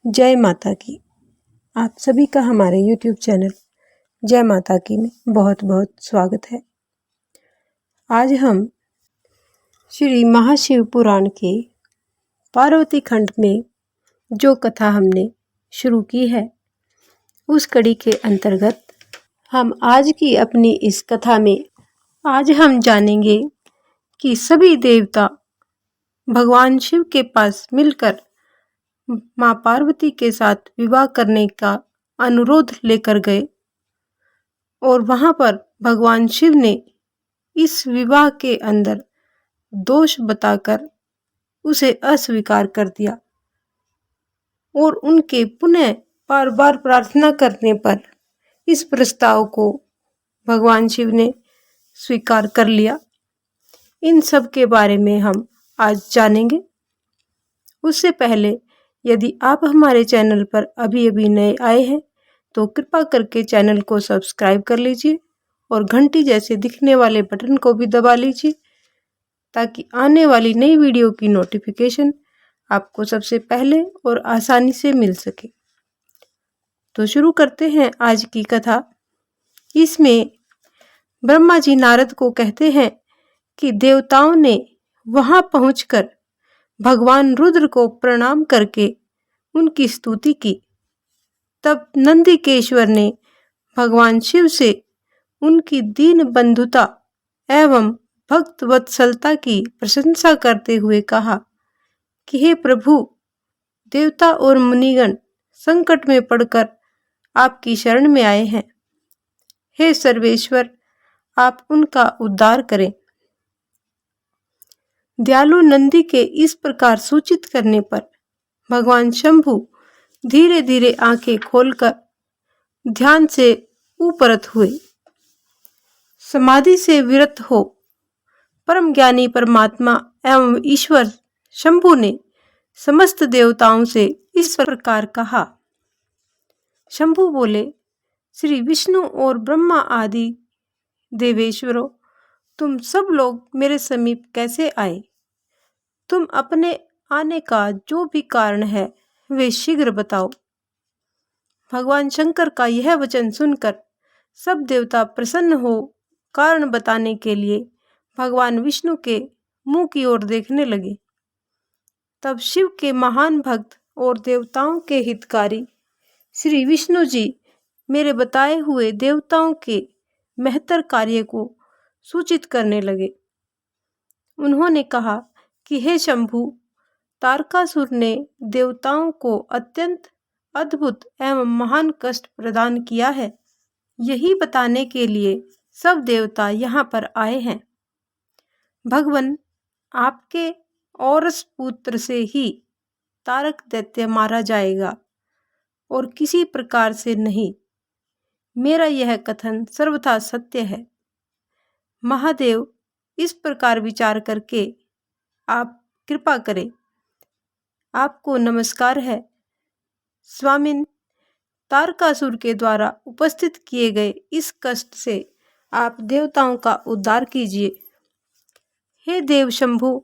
जय माता की। आप सभी का हमारे YouTube चैनल जय माता की में बहुत बहुत स्वागत है। आज हम श्री महाशिव पुराण के पार्वती खंड में जो कथा हमने शुरू की है, उस कड़ी के अंतर्गत हम आज की अपनी इस कथा में आज हम जानेंगे कि सभी देवता भगवान शिव के पास मिलकर माँ पार्वती के साथ विवाह करने का अनुरोध लेकर गए और वहां पर भगवान शिव ने इस विवाह के अंदर दोष बताकर उसे अस्वीकार कर दिया और उनके पुनः बार बार प्रार्थना करने पर इस प्रस्ताव को भगवान शिव ने स्वीकार कर लिया। इन सब के बारे में हम आज जानेंगे। उससे पहले यदि आप हमारे चैनल पर अभी अभी नए आए हैं तो कृपा करके चैनल को सब्सक्राइब कर लीजिए और घंटी जैसे दिखने वाले बटन को भी दबा लीजिए ताकि आने वाली नई वीडियो की नोटिफिकेशन आपको सबसे पहले और आसानी से मिल सके। तो शुरू करते हैं आज की कथा। इसमें ब्रह्मा जी नारद को कहते हैं कि देवताओं ने वहां पहुंचकर भगवान रुद्र को प्रणाम करके उनकी स्तुति की। तब नंदिकेश्वर ने भगवान शिव से उनकी दीन बंधुता एवं भक्त वत्सलता की प्रशंसा करते हुए कहा कि हे प्रभु, देवता और मुनिगण संकट में पड़कर आपकी शरण में आए हैं। हे सर्वेश्वर, आप उनका उद्धार करें। दयालु नंदी के इस प्रकार सूचित करने पर भगवान शंभु धीरे धीरे आंखें खोलकर ध्यान से उपरत हुए। समाधि से विरत हो परम ज्ञानी परमात्मा एवं ईश्वर शंभु ने समस्त देवताओं से इस प्रकार कहा। शंभु बोले, श्री विष्णु और ब्रह्मा आदि देवेश्वरों, तुम सब लोग मेरे समीप कैसे आए? तुम अपने आने का जो भी कारण है वे शीघ्र बताओ। भगवान शंकर का यह वचन सुनकर सब देवता प्रसन्न हो कारण बताने के लिए भगवान विष्णु के मुंह की ओर देखने लगे। तब शिव के महान भक्त और देवताओं के हितकारी श्री विष्णु जी मेरे बताए हुए देवताओं के महत्तर कार्य को सूचित करने लगे। उन्होंने कहा कि हे शंभु, तारकासुर ने देवताओं को अत्यंत अद्भुत एवं महान कष्ट प्रदान किया है। यही बताने के लिए सब देवता यहाँ पर आए हैं। भगवान, आपके औरस पुत्र से ही तारक दैत्य मारा जाएगा और किसी प्रकार से नहीं। मेरा यह कथन सर्वथा सत्य है। महादेव, इस प्रकार विचार करके आप कृपा करें। आपको नमस्कार है। स्वामिन, तारकासुर के द्वारा उपस्थित किए गए इस कष्ट से आप देवताओं का उद्धार कीजिए। हे देव शंभु,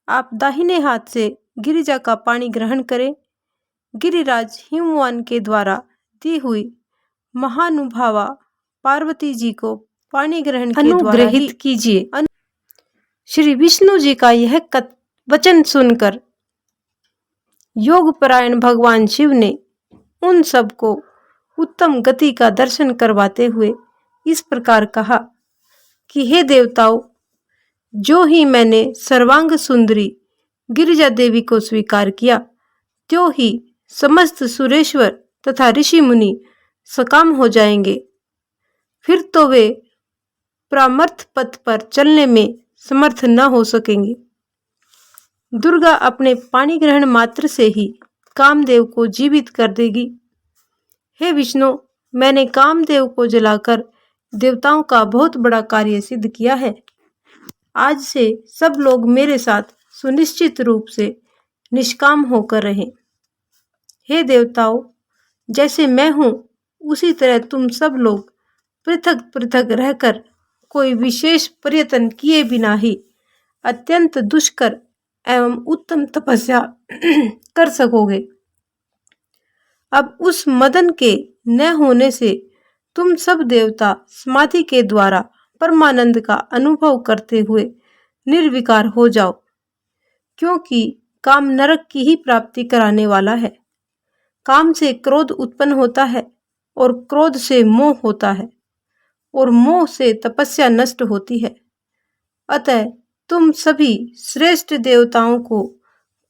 आप दाहिने हाथ से गिरिजा का पानी ग्रहण करें। गिरिराज हिमवान के द्वारा दी हुई महानुभावा पार्वती जी को पानी ग्रहण के द्वारा अनुग्रहित कीजिए। श्री विष्णु जी का यह वचन सुनकर योगपरायण भगवान शिव ने उन सबको उत्तम गति का दर्शन करवाते हुए इस प्रकार कहा कि हे देवताओं, जो ही मैंने सर्वांग सुंदरी गिरिजा देवी को स्वीकार किया, त्यों ही समस्त सुरेश्वर तथा ऋषि मुनि सकाम हो जाएंगे। फिर तो वे प्रामर्थ पथ पर चलने में समर्थ न हो सकेंगे। दुर्गा अपने पानी ग्रहण मात्र से ही कामदेव को जीवित कर देगी। हे विष्णु, मैंने कामदेव को जलाकर देवताओं का बहुत बड़ा कार्य सिद्ध किया है। आज से सब लोग मेरे साथ सुनिश्चित रूप से निष्काम होकर रहें। हे देवताओं, जैसे मैं हूँ उसी तरह तुम सब लोग पृथक पृथक रहकर कोई विशेष प्रयत्न किए बिना ही अत्यंत दुष्कर एवं उत्तम तपस्या कर सकोगे। अब उस मदन के न होने से तुम सब देवता समाधि के द्वारा परमानंद का अनुभव करते हुए निर्विकार हो जाओ, क्योंकि काम नरक की ही प्राप्ति कराने वाला है। काम से क्रोध उत्पन्न होता है और क्रोध से मोह होता है और मोह से तपस्या नष्ट होती है। अतः तुम सभी श्रेष्ठ देवताओं को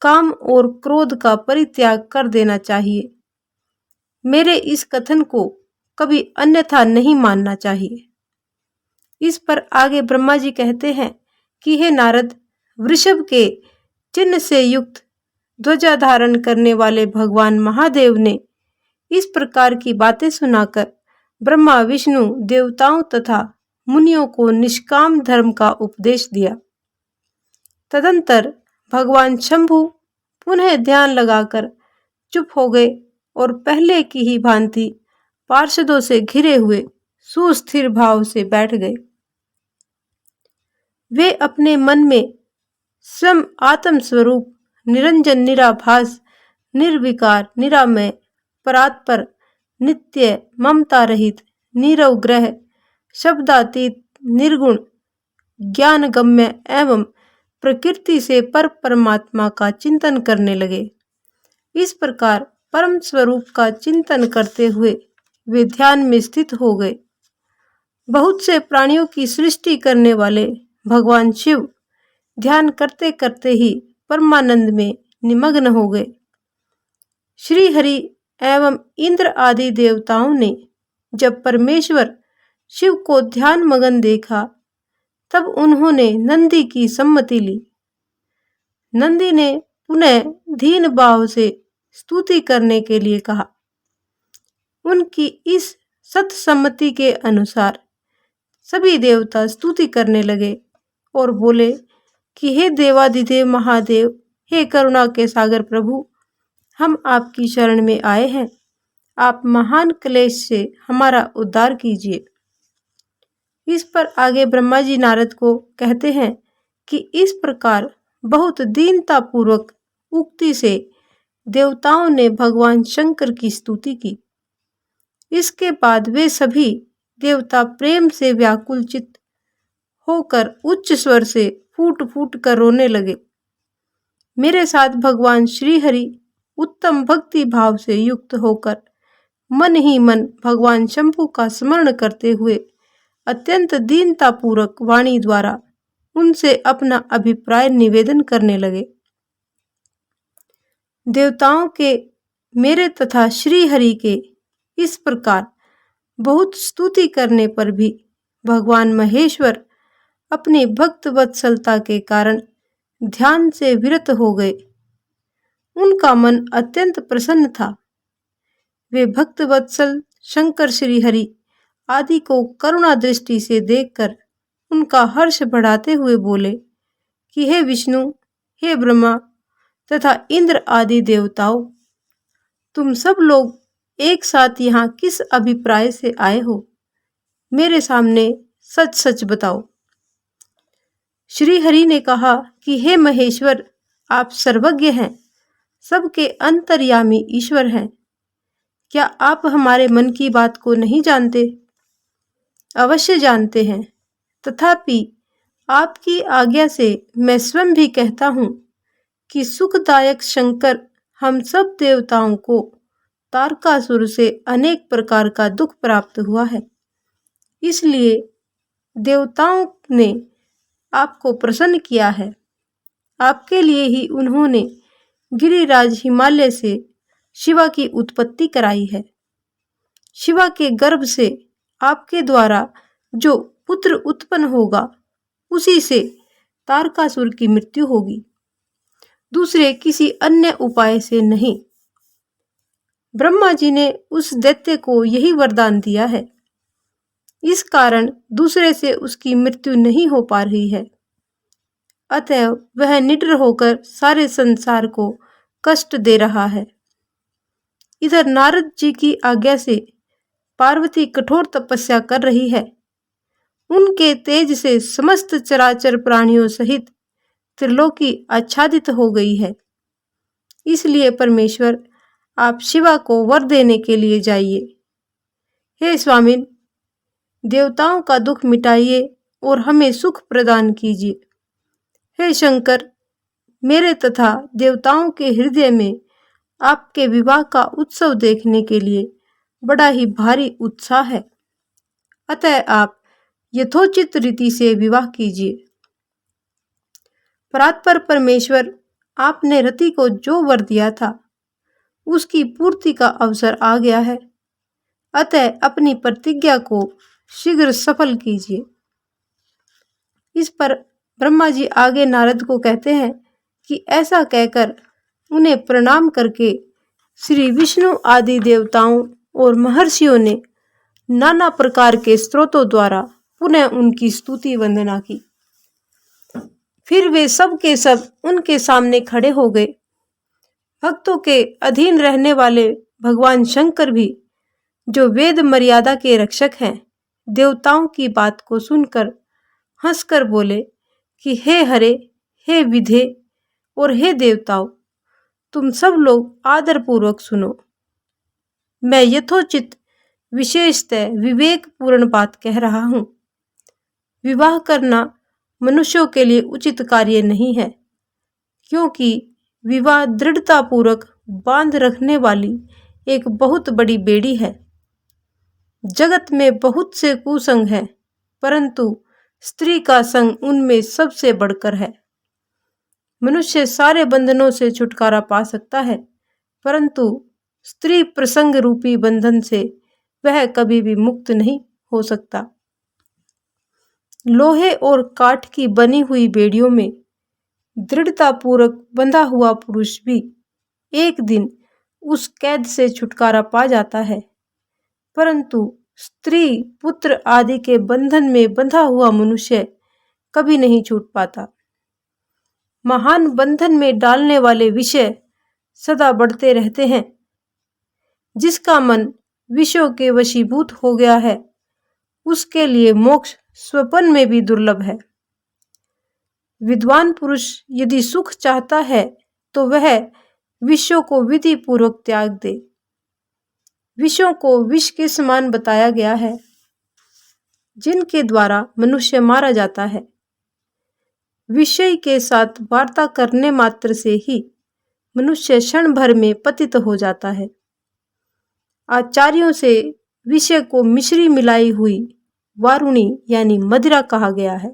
काम और क्रोध का परित्याग कर देना चाहिए। मेरे इस कथन को कभी अन्यथा नहीं मानना चाहिए। इस पर आगे ब्रह्मा जी कहते हैं कि हे नारद, वृषभ के चिन्ह से युक्त ध्वजा धारण करने वाले भगवान महादेव ने इस प्रकार की बातें सुनाकर ब्रह्मा विष्णु देवताओं तथा मुनियों को निष्काम धर्म का उपदेश दिया। तदंतर भगवान शंभु पुनः ध्यान लगाकर चुप हो गए और पहले की ही भांति पार्षदों से घिरे हुए सुस्थिर भाव से बैठ गए। वे अपने मन में स्वयं आत्म स्वरूप निरंजन निराभास निर्विकार निरामय परात्पर नित्य ममता रहित नीरव ग्रह शब्दातीत निर्गुण ज्ञान गम्य एवं प्रकृति से पर परमात्मा का चिंतन करने लगे। इस प्रकार परम स्वरूप का चिंतन करते हुए वे ध्यान में स्थित हो गए। बहुत से प्राणियों की सृष्टि करने वाले भगवान शिव ध्यान करते करते ही परमानंद में निमग्न हो गए। श्री हरि एवं इंद्र आदि देवताओं ने जब परमेश्वर शिव को ध्यान मगन देखा, तब उन्होंने नंदी की सम्मति ली। नंदी ने पुनः दीन भाव से स्तुति करने के लिए कहा। उनकी इस सत्सम्मति के अनुसार सभी देवता स्तुति करने लगे और बोले कि हे देवाधिदेव महादेव, हे करुणा के सागर प्रभु, हम आपकी शरण में आए हैं। आप महान क्लेश से हमारा उद्धार कीजिए। इस पर आगे ब्रह्मा जी नारद को कहते हैं कि इस प्रकार बहुत दीनता पूर्वक उक्ति से देवताओं ने भगवान शंकर की स्तुति की। इसके बाद वे सभी देवता प्रेम से व्याकुल चित्त होकर उच्च स्वर से फूट फूट कर रोने लगे। मेरे साथ भगवान श्री हरि उत्तम भक्ति भाव से युक्त होकर मन ही मन भगवान शंभु का स्मरण करते हुए अत्यंत दीनता पूर्वक वाणी द्वारा उनसे अपना अभिप्राय निवेदन करने लगे। देवताओं के मेरे तथा श्री हरि के इस प्रकार बहुत स्तुति करने पर भी भगवान महेश्वर अपनी भक्त वत्सलता के कारण ध्यान से विरत हो गए। उनका मन अत्यंत प्रसन्न था। वे भक्त वत्सल शंकर श्री हरि आदि को करुणा दृष्टि से देखकर उनका हर्ष बढ़ाते हुए बोले कि हे विष्णु, हे ब्रह्मा तथा इंद्र आदि देवताओं, तुम सब लोग एक साथ यहाँ किस अभिप्राय से आए हो? मेरे सामने सच सच बताओ। श्री हरि ने कहा कि हे महेश्वर, आप सर्वज्ञ हैं, सबके अंतर्यामी ईश्वर हैं। क्या आप हमारे मन की बात को नहीं जानते? अवश्य जानते हैं, तथापि आपकी आज्ञा से मैं स्वयं भी कहता हूँ कि सुखदायक शंकर हम सब देवताओं को तारकासुर से अनेक प्रकार का दुख प्राप्त हुआ है। इसलिए देवताओं ने आपको प्रसन्न किया है। आपके लिए ही उन्होंने गिरिराज हिमालय से शिवा की उत्पत्ति कराई है। शिवा के गर्भ से आपके द्वारा जो पुत्र उत्पन्न होगा, उसी से तारकासुर की मृत्यु होगी, दूसरे किसी अन्य उपाय से नहीं। ब्रह्मा जी ने उस दैत्य को यही वरदान दिया है। इस कारण दूसरे से उसकी मृत्यु नहीं हो पा रही है। अतः वह निडर होकर सारे संसार को कष्ट दे रहा है। इधर नारद जी की आज्ञा से पार्वती कठोर तपस्या कर रही है। उनके तेज से समस्त चराचर प्राणियों सहित त्रिलोकी आच्छादित हो गई है। इसलिए परमेश्वर, आप शिवा को वर देने के लिए जाइए। हे स्वामिन, देवताओं का दुख मिटाइए और हमें सुख प्रदान कीजिए। हे शंकर, मेरे तथा देवताओं के हृदय में आपके विवाह का उत्सव देखने के लिए बड़ा ही भारी उत्साह है। अतः आप यथोचित रीति से विवाह कीजिए। परात्पर परमेश्वर, आपने रति को जो वर दिया था उसकी पूर्ति का अवसर आ गया है। अतः अपनी प्रतिज्ञा को शीघ्र सफल कीजिए। इस पर ब्रह्मा जी आगे नारद को कहते हैं कि ऐसा कहकर उन्हें प्रणाम करके श्री विष्णु आदि देवताओं और महर्षियों ने नाना प्रकार के स्त्रोतों द्वारा पुनः उनकी स्तुति वंदना की। फिर वे सब के सब उनके सामने खड़े हो गए। भक्तों के अधीन रहने वाले भगवान शंकर भी, जो वेद मर्यादा के रक्षक हैं, देवताओं की बात को सुनकर हंसकर बोले कि हे हरे, हे विधे और हे देवताओं, तुम सब लोग आदर पूर्वक सुनो। मैं यथोचित विशेषतः विवेक पूर्ण बात कह रहा हूँ। विवाह करना मनुष्यों के लिए उचित कार्य नहीं है, क्योंकि विवाह दृढ़ता पूर्वक बांध रखने वाली एक बहुत बड़ी बेड़ी है। जगत में बहुत से कुसंग हैं, परंतु स्त्री का संग उनमें सबसे बढ़कर है। मनुष्य सारे बंधनों से छुटकारा पा सकता है, परंतु स्त्री प्रसंग रूपी बंधन से वह कभी भी मुक्त नहीं हो सकता। लोहे और काठ की बनी हुई बेड़ियों में दृढ़ता पूर्वक बंधा हुआ पुरुष भी एक दिन उस कैद से छुटकारा पा जाता है, परंतु स्त्री पुत्र आदि के बंधन में बंधा हुआ मनुष्य कभी नहीं छूट पाता। महान बंधन में डालने वाले विषय सदा बढ़ते रहते हैं। जिसका मन विषयों के वशीभूत हो गया है, उसके लिए मोक्ष स्वप्न में भी दुर्लभ है। विद्वान पुरुष यदि सुख चाहता है तो वह विषयों को विधि पूर्वक त्याग दे। विषयों को विष के समान बताया गया है, जिनके द्वारा मनुष्य मारा जाता है। विषय के साथ वार्ता करने मात्र से ही मनुष्य क्षण भर में पतित हो जाता है। आचार्यों से विषय को मिश्री मिलाई हुई वारुणी यानी मदिरा कहा गया है।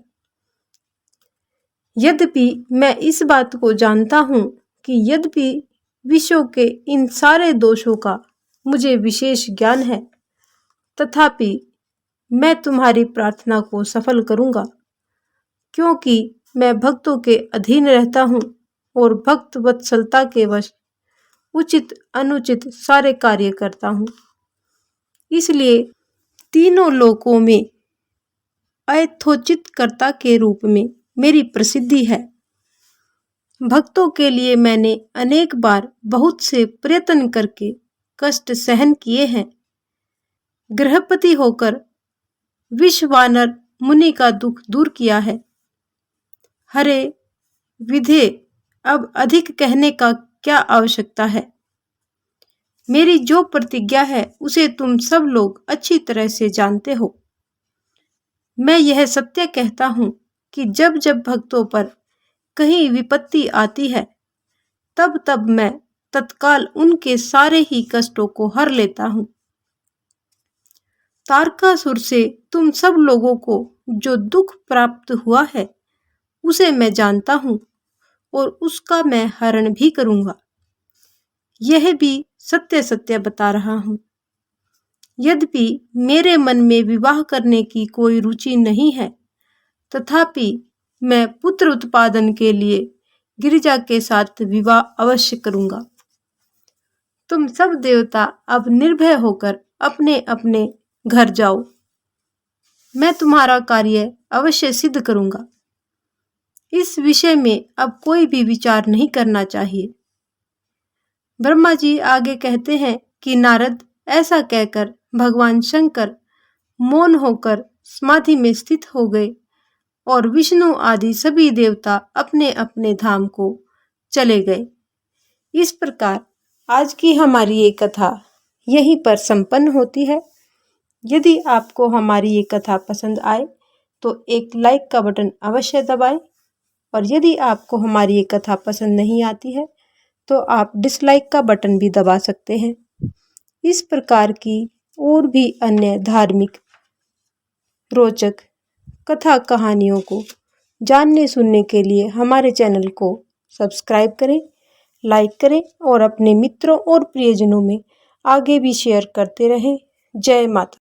यद्यपि मैं इस बात को जानता हूँ कि यद्यपि विषयों के इन सारे दोषों का मुझे विशेष ज्ञान है, तथापि मैं तुम्हारी प्रार्थना को सफल करूँगा, क्योंकि मैं भक्तों के अधीन रहता हूँ और भक्त वत्सलता के वश उचित अनुचित सारे कार्य करता हूँ। इसलिए तीनों लोकों में अयथोचित कर्ता के रूप में मेरी प्रसिद्धि है। भक्तों के लिए मैंने अनेक बार बहुत से प्रयत्न करके कष्ट सहन किए हैं। गृहपति होकर विश्वानर मुनि का दुख दूर किया है। हरे विधे, अब अधिक कहने का क्या आवश्यकता है। मेरी जो प्रतिज्ञा है उसे तुम सब लोग अच्छी तरह से जानते हो। मैं यह सत्य कहता हूँ कि जब जब भक्तों पर कहीं विपत्ति आती है, तब तब मैं तत्काल उनके सारे ही कष्टों को हर लेता हूँ। तारकासुर से तुम सब लोगों को जो दुख प्राप्त हुआ है, उसे मैं जानता हूँ और उसका मैं हरण भी करूँगा। यह भी सत्य सत्य बता रहा हूँ। यद्यपि मेरे मन में विवाह करने की कोई रुचि नहीं है, तथापि मैं पुत्र उत्पादन के लिए गिरिजा के साथ विवाह अवश्य करूँगा। तुम सब देवता अब निर्भय होकर अपने अपने घर जाओ। मैं तुम्हारा कार्य अवश्य सिद्ध करूँगा। इस विषय में अब कोई भी विचार नहीं करना चाहिए। ब्रह्मा जी आगे कहते हैं कि नारद ऐसा कहकर भगवान शंकर मौन होकर समाधि में स्थित हो गए और विष्णु आदि सभी देवता अपने अपने धाम को चले गए। इस प्रकार आज की हमारी ये कथा यहीं पर संपन्न होती है। यदि आपको हमारी ये कथा पसंद आए तो एक लाइक का बटन अवश्य दबाएं और यदि आपको हमारी ये कथा पसंद नहीं आती है तो आप डिसलाइक का बटन भी दबा सकते हैं। इस प्रकार की और भी अन्य धार्मिक रोचक कथा कहानियों को जानने सुनने के लिए हमारे चैनल को सब्सक्राइब करें, लाइक करें और अपने मित्रों और प्रियजनों में आगे भी शेयर करते रहें। जय माता।